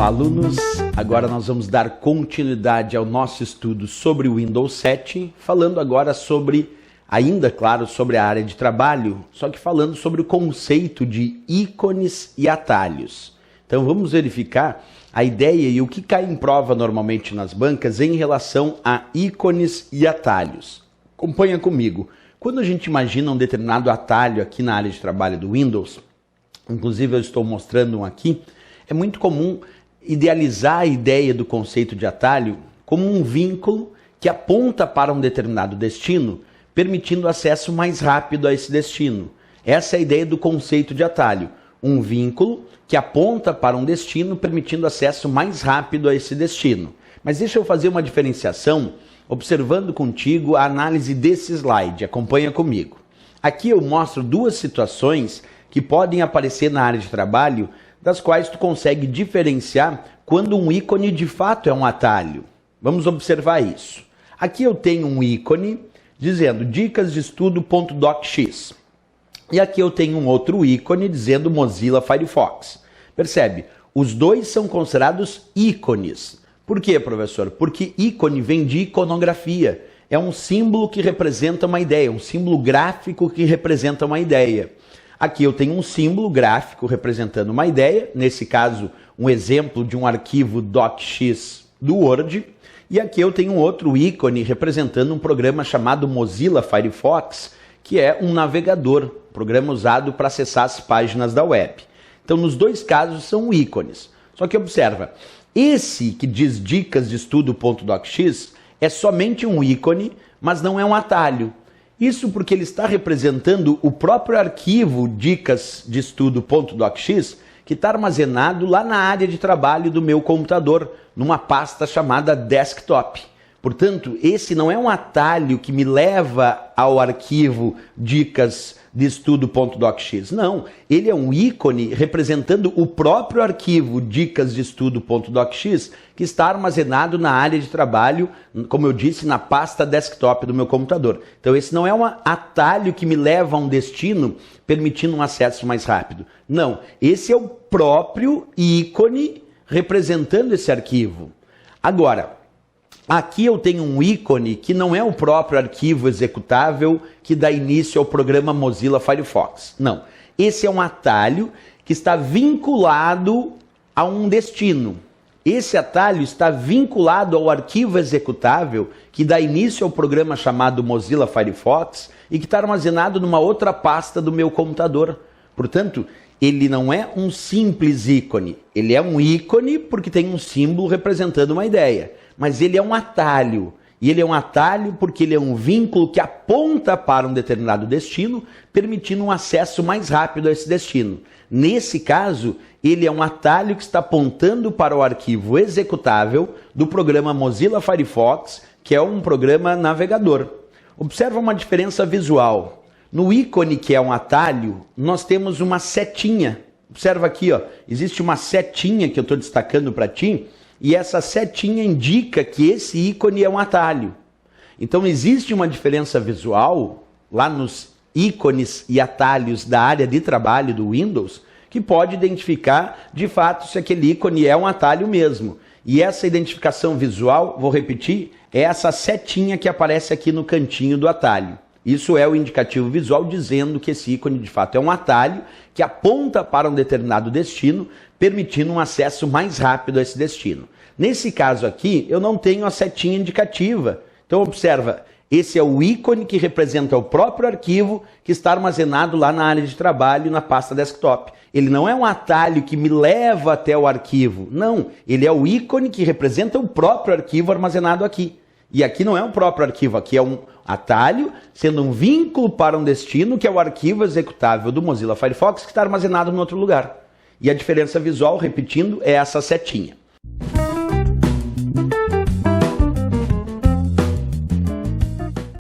Olá, alunos! Agora nós vamos dar continuidade ao nosso estudo sobre o Windows 7, falando agora sobre, ainda claro, sobre a área de trabalho, só que falando sobre o conceito de ícones e atalhos. Então vamos verificar a ideia e o que cai em prova normalmente nas bancas em relação a ícones e atalhos. Acompanha comigo. Quando a gente imagina um determinado atalho aqui na área de trabalho do Windows, inclusive eu estou mostrando um aqui, é muito comum idealizar a ideia do conceito de atalho como um vínculo que aponta para um determinado destino, permitindo acesso mais rápido a esse destino. Essa é a ideia do conceito de atalho. Um vínculo que aponta para um destino, permitindo acesso mais rápido a esse destino. Mas deixa eu fazer uma diferenciação, observando contigo a análise desse slide. Acompanha comigo. Aqui eu mostro duas situações que podem aparecer na área de trabalho, das quais tu consegue diferenciar quando um ícone de fato é um atalho. Vamos observar isso. Aqui eu tenho um ícone dizendo dicas de estudo.docx. E aqui eu tenho um outro ícone dizendo Mozilla Firefox. Percebe? Os dois são considerados ícones. Por quê, professor? Porque ícone vem de iconografia. É um símbolo que representa uma ideia, um símbolo gráfico que representa uma ideia. Aqui eu tenho um símbolo gráfico representando uma ideia, nesse caso um exemplo de um arquivo docx do Word, e aqui eu tenho um outro ícone representando um programa chamado Mozilla Firefox, que é um navegador, programa usado para acessar as páginas da web. Então nos dois casos são ícones. Só que observa, esse que diz dicas de estudo.docx é somente um ícone, mas não é um atalho. Isso porque ele está representando o próprio arquivo dicas de estudo.docx que está armazenado lá na área de trabalho do meu computador, numa pasta chamada desktop. Portanto, esse não é um atalho que me leva ao arquivo dicas de estudo.docx. Não, ele é um ícone representando o próprio arquivo dicas de estudo.docx que está armazenado na área de trabalho, como eu disse, na pasta desktop do meu computador. Então esse não é um atalho que me leva a um destino permitindo um acesso mais rápido. Não, esse é o próprio ícone representando esse arquivo. Agora, aqui eu tenho um ícone que não é o próprio arquivo executável que dá início ao programa Mozilla Firefox. Não, esse é um atalho que está vinculado a um destino. Esse atalho está vinculado ao arquivo executável que dá início ao programa chamado Mozilla Firefox e que está armazenado numa outra pasta do meu computador. Portanto, ele não é um simples ícone. Ele é um ícone porque tem um símbolo representando uma ideia. Mas ele é um atalho. E ele é um atalho porque ele é um vínculo que aponta para um determinado destino, permitindo um acesso mais rápido a esse destino. Nesse caso, ele é um atalho que está apontando para o arquivo executável do programa Mozilla Firefox, que é um programa navegador. Observa uma diferença visual. No ícone que é um atalho, nós temos uma setinha. Observa aqui, ó, existe uma setinha que eu estou destacando para ti, e essa setinha indica que esse ícone é um atalho. Então existe uma diferença visual lá nos ícones e atalhos da área de trabalho do Windows que pode identificar de fato se aquele ícone é um atalho mesmo. E essa identificação visual, vou repetir, é essa setinha que aparece aqui no cantinho do atalho. Isso é o indicativo visual dizendo que esse ícone de fato é um atalho que aponta para um determinado destino, permitindo um acesso mais rápido a esse destino. Nesse caso aqui, eu não tenho a setinha indicativa. Então observa, esse é o ícone que representa o próprio arquivo que está armazenado lá na área de trabalho, na pasta desktop. Ele não é um atalho que me leva até o arquivo. Não, ele é o ícone que representa o próprio arquivo armazenado aqui. E aqui não é um próprio arquivo, aqui é um atalho, sendo um vínculo para um destino, que é o arquivo executável do Mozilla Firefox, que está armazenado em outro lugar. E a diferença visual, repetindo, é essa setinha.